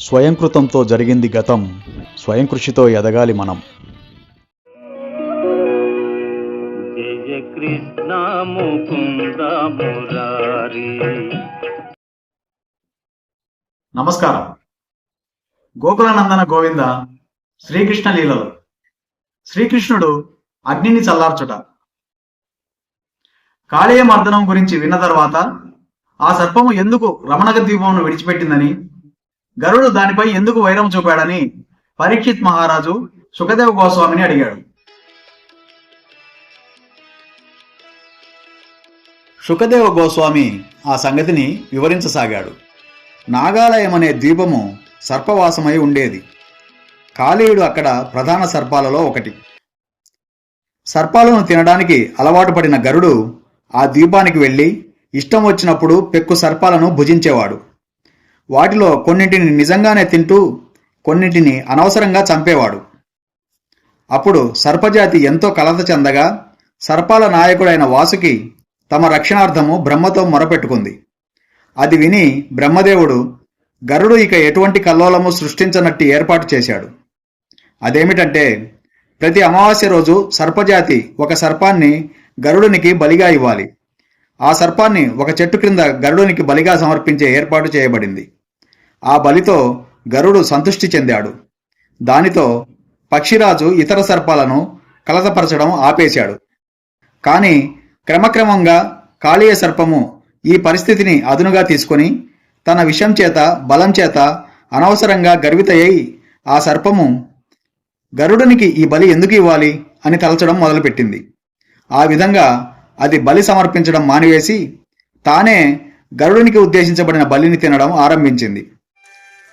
స్వయంకృతంతో జరిగింది గతం, స్వయం కృషితో ఎదగాలి మనం. జయ కృష్ణ ముకుంద మురారి. నమస్కారం. గోకులానందన గోవింద శ్రీకృష్ణ లీలలు. శ్రీకృష్ణుడు అగ్నిని చల్లార్చుట. కాళీయ మర్దనం గురించి విన్న తర్వాత ఆ సర్పము ఎందుకు రమణక ద్వీపమును విడిచిపెట్టిందని, గరుడు దానిపై ఎందుకు వైరం చూపాడని పరీక్షిత్ మహారాజు సుఖదేవ గోస్వామిని అడిగాడు. సుఖదేవ గోస్వామి ఆ సంగతిని వివరించసాగాడు. నాగాలయం అనే ద్వీపము సర్పవాసమై ఉండేది. కాళీయుడు అక్కడ ప్రధాన సర్పాలలో ఒకటి. సర్పాలను తినడానికి అలవాటు పడిన గరుడు ఆ ద్వీపానికి వెళ్ళి ఇష్టం వచ్చినప్పుడు పెక్కు సర్పాలను భుజించేవాడు. వాటిలో కొన్నింటిని నిజంగానే తింటూ కొన్నింటిని అనవసరంగా చంపేవాడు. అప్పుడు సర్పజాతి ఎంతో కలత చెందగా సర్పాల నాయకుడైన వాసుకి తమ రక్షణార్థము బ్రహ్మతో మొరపెట్టుకుంది. అది విని బ్రహ్మదేవుడు గరుడు ఇక ఎటువంటి కల్లోలము సృష్టించనట్టి ఏర్పాటు చేశాడు. అదేమిటంటే, ప్రతి అమావాస్య రోజు సర్పజాతి ఒక సర్పాన్ని గరుడునికి బలిగా ఇవ్వాలి. ఆ సర్పాన్ని ఒక చెట్టు క్రింద గరుడునికి బలిగా సమర్పించే ఏర్పాటు చేయబడింది. ఆ బలితో గరుడు సంతృష్టి చెందాడు. దానితో పక్షిరాజు ఇతర సర్పాలను కలతపరచడం ఆపేశాడు. కానీ క్రమక్రమంగా కాళీయ సర్పము ఈ పరిస్థితిని అదునుగా తీసుకొని తన విషం చేత బలం చేత అనవసరంగా గర్వితయ్యి ఆ సర్పము గరుడునికి ఈ బలి ఎందుకు ఇవ్వాలి అని తలచడం మొదలుపెట్టింది. ఆ విధంగా అది బలి సమర్పించడం మానివేసి తానే గరుడునికి ఉద్దేశించబడిన బలిని తినడం ఆరంభించింది.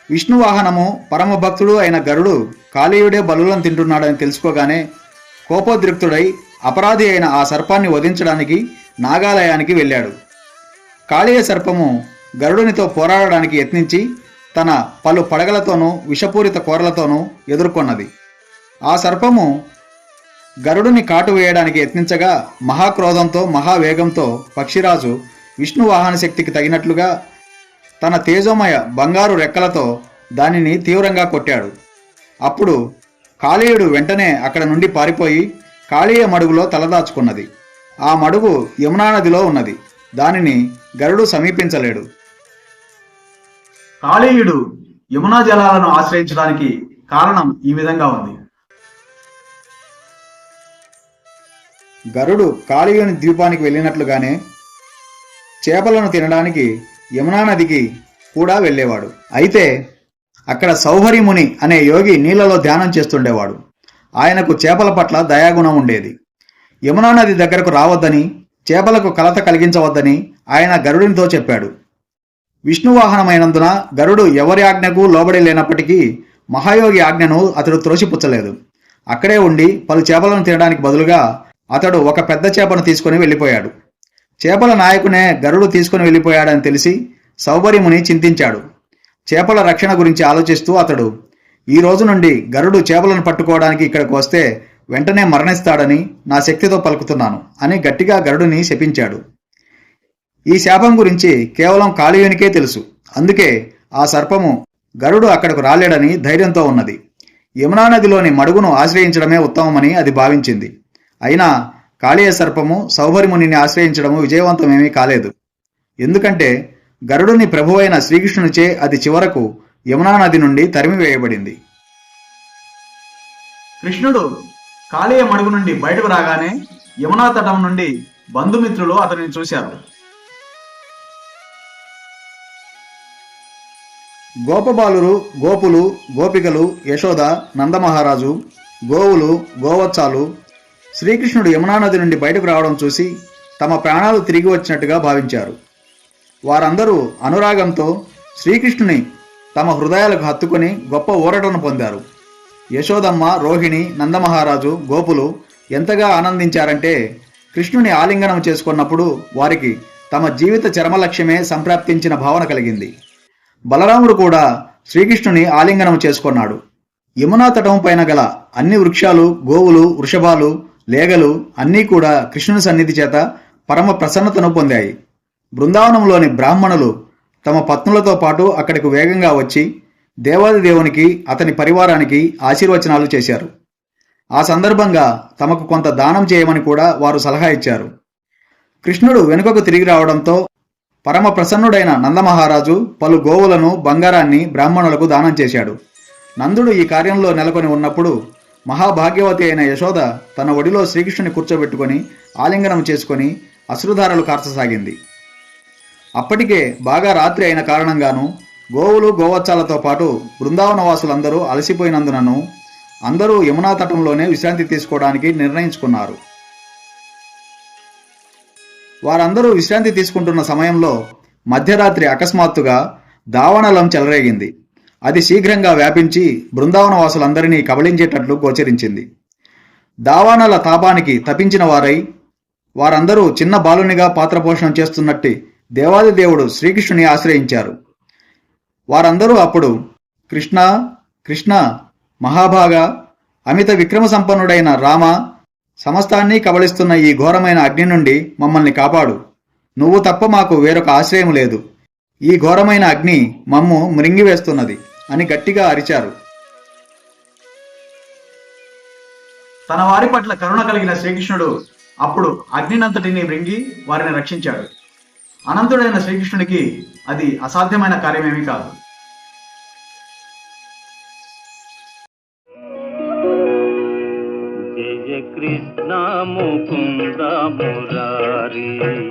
విష్ణువాహనము పరమభక్తుడు అయిన గరుడు కాళీయుడే బలులను తింటున్నాడని తెలుసుకోగానే కోపోద్రిక్తుడై అపరాధి అయిన ఆ సర్పాన్ని వధించడానికి నాగాలయానికి వెళ్ళాడు. కాళీయ సర్పము గరుడునితో పోరాడడానికి యత్నించి తన పలు పడగలతోనూ విషపూరిత కోరలతోనూ ఎదుర్కొన్నది. ఆ సర్పము గరుడుని కాటు వేయడానికి యత్నించగా మహాక్రోధంతో మహావేగంతో పక్షిరాజు విష్ణువాహన శక్తికి తగినట్లుగా తన తేజోమయ బంగారు రెక్కలతో దానిని తీవ్రంగా కొట్టాడు. అప్పుడు కాళీయుడు వెంటనే అక్కడ నుండి పారిపోయి కాళీయ మడుగులో తలదాచుకున్నది. ఆ మడుగు యమునా నదిలో ఉన్నది. దానిని గరుడు సమీపించలేడు. కాళీయుడు యమునా జలాలను ఆశ్రయించడానికి కారణం ఈ విధంగా ఉంది. గరుడు కాళీయుని ద్వీపానికి వెళ్ళినట్లుగానే చేపలను తినడానికి యమునా నదికి కూడా వెళ్ళేవాడు. అయితే అక్కడ సౌభరి ముని అనే యోగి నీళ్లలో ధ్యానం చేస్తుండేవాడు. ఆయనకు చేపల పట్ల దయాగుణం ఉండేది. యమునా నది దగ్గరకు రావద్దని, చేపలకు కలత కలిగించవద్దని ఆయన గరుడినితో చెప్పాడు. విష్ణువాహనమైనందున గరుడు ఎవరి ఆజ్ఞకు లోబడి లేనప్పటికీ మహాయోగి ఆజ్ఞను అతడు త్రోసిపుచ్చలేదు. అక్కడే ఉండి పలు చేపలను తినడానికి బదులుగా అతడు ఒక పెద్ద చేపను తీసుకుని వెళ్ళిపోయాడు. చేపల నాయకునే గరుడు తీసుకుని వెళ్ళిపోయాడని తెలిసి సౌభరిముని చింతించాడు. చేపల రక్షణ గురించి ఆలోచిస్తూ అతడు, ఈ రోజు నుండి గరుడు చేపలను పట్టుకోవడానికి ఇక్కడికి వస్తే వెంటనే మరణిస్తాడని నా శక్తితో పలుకుతున్నాను అని గట్టిగా గరుడుని శపించాడు. ఈ శాపం గురించి కేవలం కాళీయునికే తెలుసు. అందుకే ఆ సర్పము గరుడు అక్కడకు రాలేడని ధైర్యంతో ఉన్నది. యమునా నదిలోని మడుగును ఆశ్రయించడమే ఉత్తమమని అది భావించింది. అయినా కాళీయ సర్పము సౌభరిమునిని ఆశ్రయించడము విజయవంతమేమీ కాలేదు. ఎందుకంటే గరుడుని ప్రభువైన శ్రీకృష్ణునిచే అది చివరకు యమునా నది నుండి తరిమివేయబడింది. కృష్ణుడు కాళీయ మడుగు నుండి బయటకు రాగానే యమునా తటం నుండి బంధుమిత్రులు అతనిని చూశారు. గోపబాలురు, గోపులు, గోపికలు, యశోద, నందమహారాజు, గోవులు, గోవత్సాలు శ్రీకృష్ణుడు యమునా నది నుండి బయటకు రావడం చూసి తమ ప్రాణాలు తిరిగి వచ్చినట్టుగా భావించారు. వారందరూ అనురాగంతో శ్రీకృష్ణుని తమ హృదయాలకు హత్తుకొని గొప్ప ఊరటను పొందారు. యశోదమ్మ, రోహిణి, నందమహారాజు, గోపులు ఎంతగా ఆనందించారంటే కృష్ణుని ఆలింగనం చేసుకున్నప్పుడు వారికి తమ జీవిత చరమలక్ష్యమే సంప్రాప్తించిన భావన కలిగింది. బలరాముడు కూడా శ్రీకృష్ణుని ఆలింగనం చేసుకున్నాడు. యమునా తటం పైన గల అన్ని వృక్షాలు, గోవులు, వృషభాలు, లేగలు అన్నీ కూడా కృష్ణుని సన్నిధి చేత పరమ ప్రసన్నతను పొందాయి. బృందావనంలోని బ్రాహ్మణులు తమ పత్నులతో పాటు అక్కడికి వేగంగా వచ్చి దేవాది దేవునికి అతని పరివారానికి ఆశీర్వచనాలు చేశారు. ఆ సందర్భంగా తమకు కొంత దానం చేయమని కూడా వారు సలహా ఇచ్చారు. కృష్ణుడు వెనుకకు తిరిగి రావడంతో పరమ ప్రసన్నుడైన నందమహారాజు పలు గోవులను బంగారాన్ని బ్రాహ్మణులకు దానం చేశాడు. నందుడు ఈ కార్యంలో నెలకొని ఉన్నప్పుడు మహాభాగ్యవతి అయిన యశోద తన ఒడిలో శ్రీకృష్ణుని కూర్చోబెట్టుకొని ఆలింగనం చేసుకొని అశ్రుధారలు కార్చసాగింది. అప్పటికే బాగా రాత్రి అయిన కారణంగాను గోవులు గోవత్సాలతో పాటు బృందావనవాసులందరూ అలసిపోయినందునను అందరూ యమునా తటంలోనే విశ్రాంతి తీసుకోవడానికి నిర్ణయించుకున్నారు. వారందరూ విశ్రాంతి తీసుకుంటున్న సమయంలో మధ్యరాత్రి అకస్మాత్తుగా దావానలం చెలరేగింది. అది శీఘ్రంగా వ్యాపించి బృందావనవాసులందరినీ కబళించేటట్లు గోచరించింది. దావానల తాపానికి తపించిన వారందరూ చిన్న బాలునిగా పాత్రపోషణం చేస్తున్నట్టి దేవాది దేవుడు శ్రీకృష్ణుని ఆశ్రయించారు. వారందరూ అప్పుడు కృష్ణ కృష్ణ, మహాభాగ, అమిత విక్రమ సంపన్నుడైన రామ, సమస్తాన్ని కబళిస్తున్న ఈ ఘోరమైన అగ్ని నుండి మమ్మల్ని కాపాడు. నువ్వు తప్ప మాకు వేరొక ఆశ్రయం లేదు. ఈ ఘోరమైన అగ్ని మమ్ము మృంగివేస్తున్నది అని గట్టిగా అరిచారు. తన వారి పట్ల కరుణ కలిగిన శ్రీకృష్ణుడు అప్పుడు అగ్నినంతటిని మృంగి వారిని రక్షించాడు. అనంతుడైన శ్రీకృష్ణునికి అది అసాధ్యమైన కార్యమేమీ కాదు. జయ కృష్ణ ముకుంద మురారి.